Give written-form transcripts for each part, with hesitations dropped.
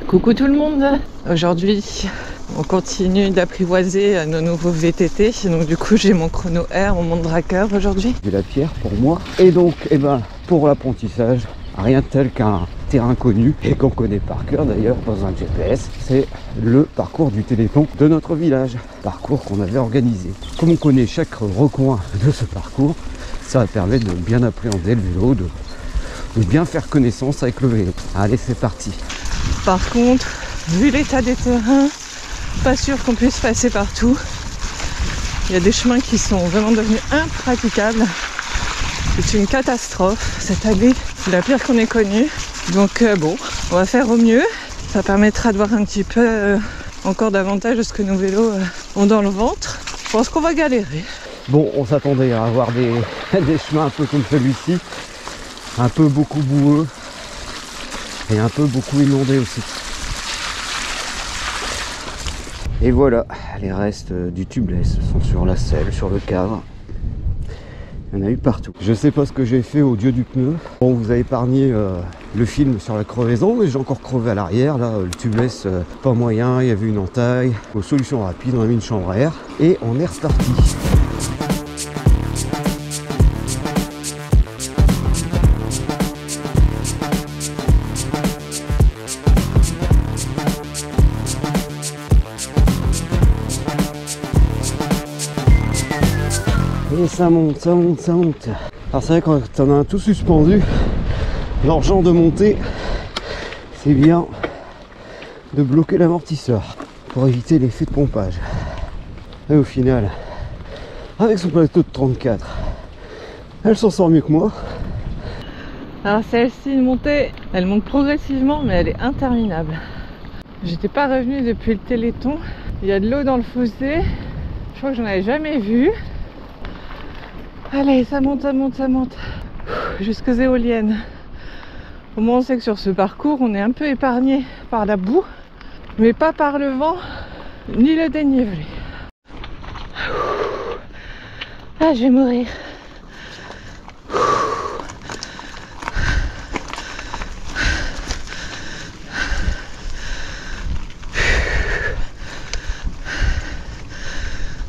Coucou tout le monde. Aujourd'hui, on continue d'apprivoiser nos nouveaux VTT. Donc du coup, j'ai mon chrono R, mon monde draqueur aujourd'hui. De la pierre pour moi. Et donc, pour l'apprentissage, rien de tel qu'un terrain connu et qu'on connaît par cœur d'ailleurs dans un GPS. C'est le parcours du Téléthon de notre village. Parcours qu'on avait organisé. Comme on connaît chaque recoin de ce parcours, ça va permettre de bien appréhender le vélo, de bien faire connaissance avec le vélo. Allez, c'est parti. Par contre, vu l'état des terrains, pas sûr qu'on puisse passer partout. Il y a des chemins qui sont vraiment devenus impraticables. C'est une catastrophe. Cette année, c'est la pire qu'on ait connue. Donc bon, on va faire au mieux. Ça permettra de voir un petit peu encore davantage de ce que nos vélos ont dans le ventre. Je pense qu'on va galérer. Bon, on s'attendait à avoir des chemins un peu comme celui-ci. Un peu beaucoup boueux. Et un peu beaucoup inondé aussi. Et voilà, les restes du tubeless sont sur la selle, sur le cadre. Il y en a eu partout. Je sais pas ce que j'ai fait au dieu du pneu. Bon, vous avez épargné le film sur la crevaison, mais j'ai encore crevé à l'arrière. Là, le tubeless, pas moyen, il y avait une entaille. Aux solutions rapides, on a mis une chambre à air et on est reparti. Et ça monte, ça monte, ça monte. Alors c'est vrai que quand on a un tout suspendu, l'argent de montée, c'est bien de bloquer l'amortisseur pour éviter l'effet de pompage. Et au final, avec son plateau de 34, elle s'en sort mieux que moi. Alors celle-ci, une montée, elle monte progressivement, mais elle est interminable. J'étais pas revenue depuis le Téléthon. Il y a de l'eau dans le fossé. Je crois que j'en avais jamais vu. Allez, ça monte, ça monte, ça monte. Jusqu'aux éoliennes. Au moins on sait que sur ce parcours, on est un peu épargné par la boue, mais pas par le vent, ni le dénivelé. Ah, je vais mourir.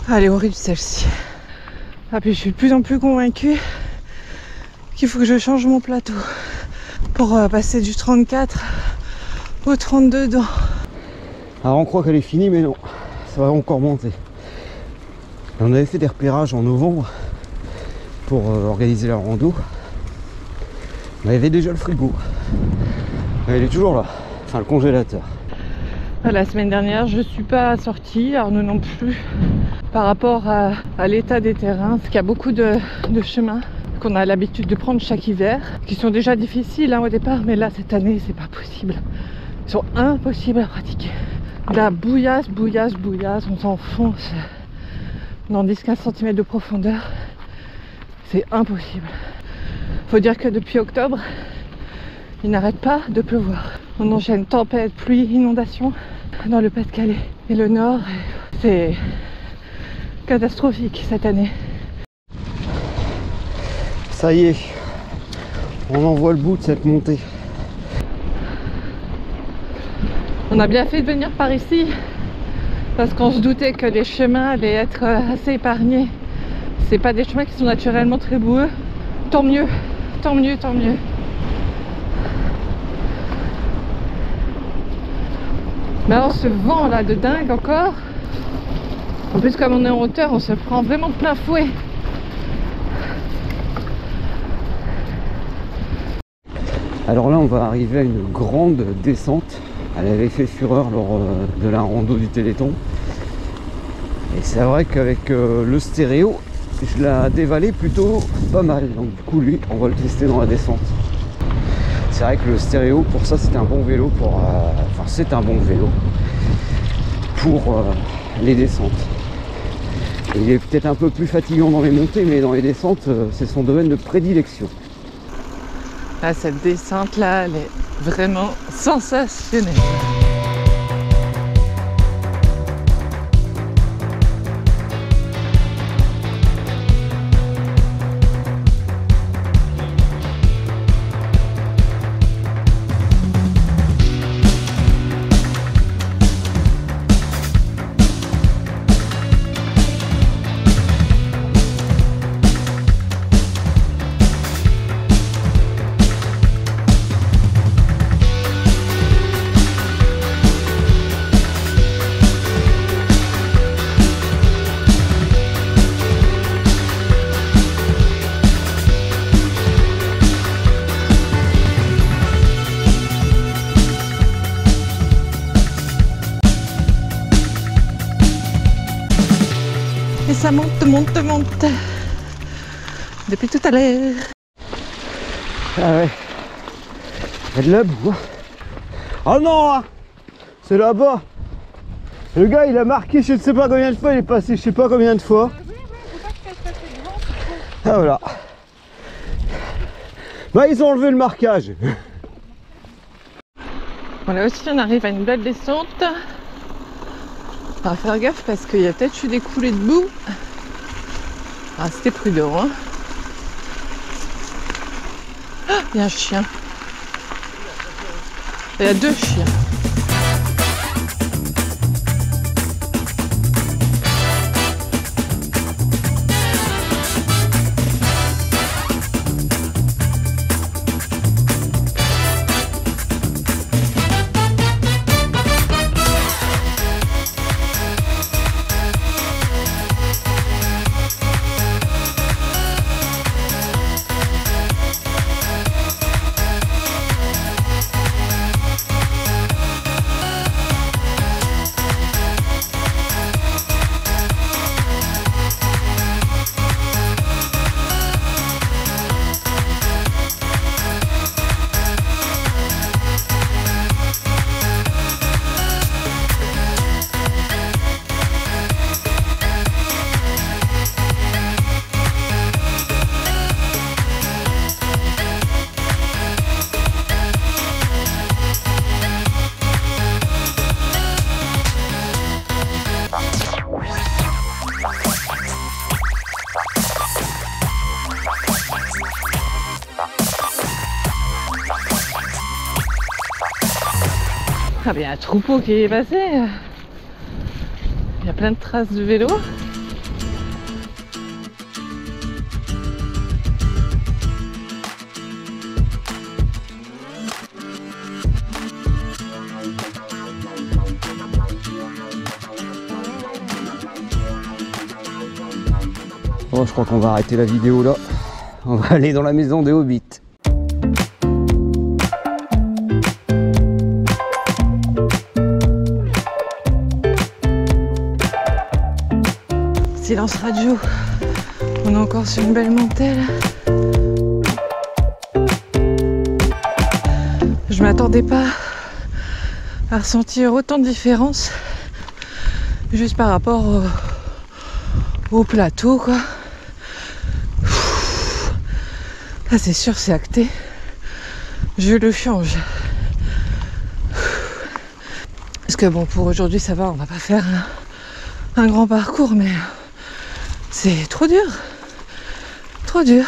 Ah, elle est horrible celle-ci. Ah, puis je suis de plus en plus convaincue qu'il faut que je change mon plateau pour passer du 34 au 32 dedans. Alors on croit qu'elle est finie, mais non, ça va encore monter. On avait fait des repérages en novembre pour organiser la rando. On avait déjà le frigo. Elle est toujours là, enfin le congélateur. La semaine dernière, je suis pas sortie, Arnaud non plus, par rapport à l'état des terrains, parce qu'il y a beaucoup de chemins qu'on a l'habitude de prendre chaque hiver, qui sont déjà difficiles au départ, mais là cette année c'est pas possible. Ils sont impossibles à pratiquer. La bouillasse, bouillasse, bouillasse, on s'enfonce dans 10-15 cm de profondeur. C'est impossible. Faut dire que depuis octobre, il n'arrête pas de pleuvoir. On enchaîne tempête, pluie, inondation dans le Pas-de-Calais et le Nord. C'est catastrophique cette année. Ça y est, on en voit le bout de cette montée. On a bien fait de venir par ici parce qu'on se doutait que les chemins allaient être assez épargnés. C'est pas des chemins qui sont naturellement très boueux. Tant mieux, tant mieux, tant mieux. Mais alors ce vent là de dingue encore. En plus comme on est en hauteur, on se prend vraiment de plein fouet. Alors là on va arriver à une grande descente. Elle avait fait fureur lors de la rando du Téléthon. Et c'est vrai qu'avec le stéréo, je l'ai dévalé plutôt pas mal. Donc du coup lui, on va le tester dans la descente. C'est vrai que le stéréo pour ça c'est un bon vélo pour... enfin c'est un bon vélo pour les descentes. Et il est peut-être un peu plus fatigant dans les montées, mais dans les descentes c'est son domaine de prédilection. Là, cette descente là, elle est vraiment sensationnelle. ça monte, monte, monte. Depuis tout à l'heure. Ah ouais. Il y a de la boue. Oh non, c'est là-bas. Le gars il a marqué je ne sais pas combien de fois, il est passé je sais pas combien de fois. Ah voilà. Bah ils ont enlevé le marquage. Bon là aussi on arrive à une belle descente. On va faire gaffe parce qu'il y a peut-être eu des coulées de boue. Ah c'était prudent hein. Ah, il y a un chien. Il y a deux chiens. Ah bien, il y a un troupeau qui est passé. Il y a plein de traces de vélo. Bon, je crois qu'on va arrêter la vidéo là. On va aller dans la maison des hobbits. Silence radio. On est encore sur une belle montée là. Je m'attendais pas à ressentir autant de différence juste par rapport au plateau quoi. Là c'est sûr c'est acté. Je le change. Parce que bon pour aujourd'hui ça va, on va pas faire un grand parcours mais c'est trop dur. Trop dur.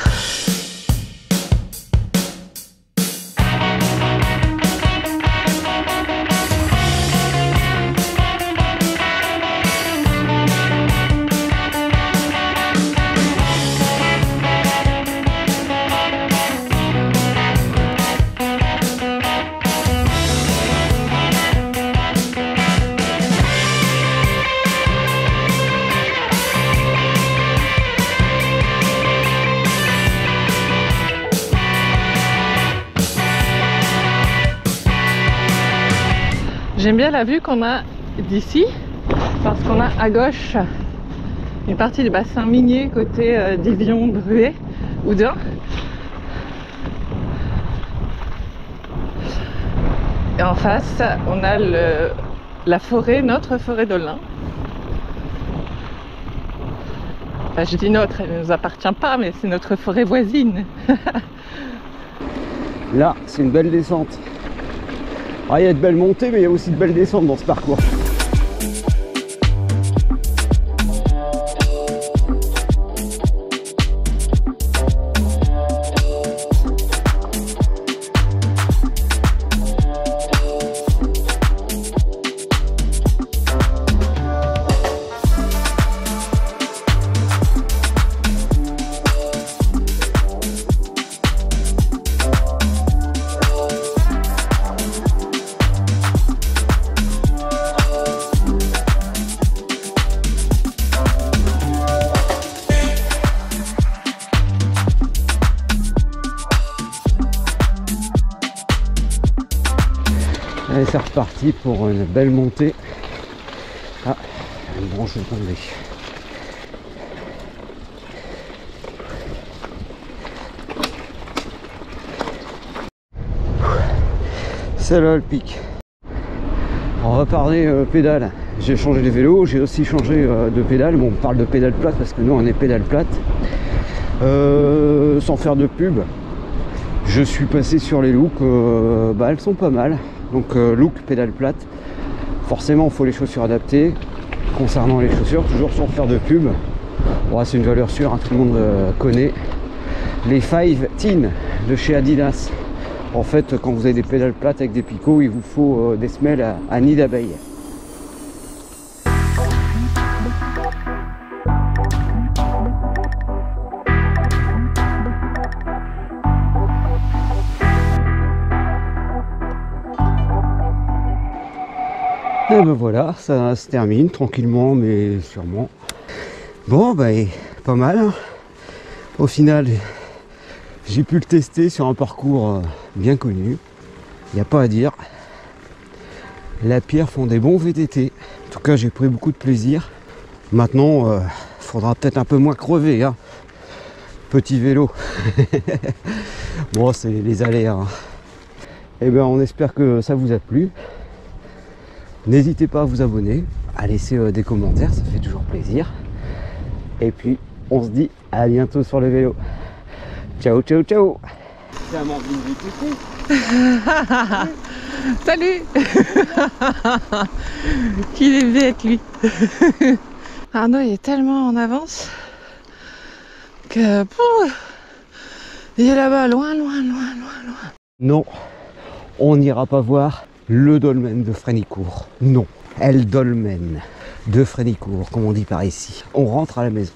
J'aime bien la vue qu'on a d'ici parce qu'on a à gauche une partie du bassin minier côté d'Ivion, Bruay, Oudin. Et en face, on a la forêt, notre forêt de lin. Enfin, je dis notre, elle ne nous appartient pas, mais c'est notre forêt voisine. Là, c'est une belle descente. Ah, il y a de belles montées, mais il y a aussi de belles descentes dans ce parcours. Allez, c'est reparti pour une belle montée. Ah, une branche est tombée. Celle-là le pic. On va parler pédale. J'ai changé les vélos, j'ai aussi changé de pédale. Bon, on parle de pédale plate parce que nous on est pédale plate. Sans faire de pub, je suis passé sur les looks, elles sont pas mal. Donc look pédale plate, forcément il faut les chaussures adaptées. Concernant les chaussures, toujours sans faire de pub, bon, c'est une valeur sûre, hein, tout le monde connaît les 5 Teen de chez Adidas. En fait, quand vous avez des pédales plates avec des picots, il vous faut des semelles à nid d'abeille. Et ben voilà, ça se termine tranquillement mais sûrement. Bon pas mal, hein. Au final j'ai pu le tester sur un parcours bien connu, il n'y a pas à dire. La Pierre font des bons VTT, en tout cas j'ai pris beaucoup de plaisir. Maintenant faudra peut-être un peu moins crever, hein. Petit vélo. Bon, c'est les aléas, hein. Et ben on espère que ça vous a plu. N'hésitez pas à vous abonner, à laisser des commentaires, ça fait toujours plaisir. Et puis, on se dit à bientôt sur le vélo. Ciao, ciao, ciao. C'est Amandine du coucou. Salut. Qu'il est bête, lui. Arnaud, il est tellement en avance que... il est là-bas, loin, loin, loin, loin, loin. Non, on n'ira pas voir le dolmen de Frénicourt. Non, El Dolmen de Frénicourt, comme on dit par ici. On rentre à la maison.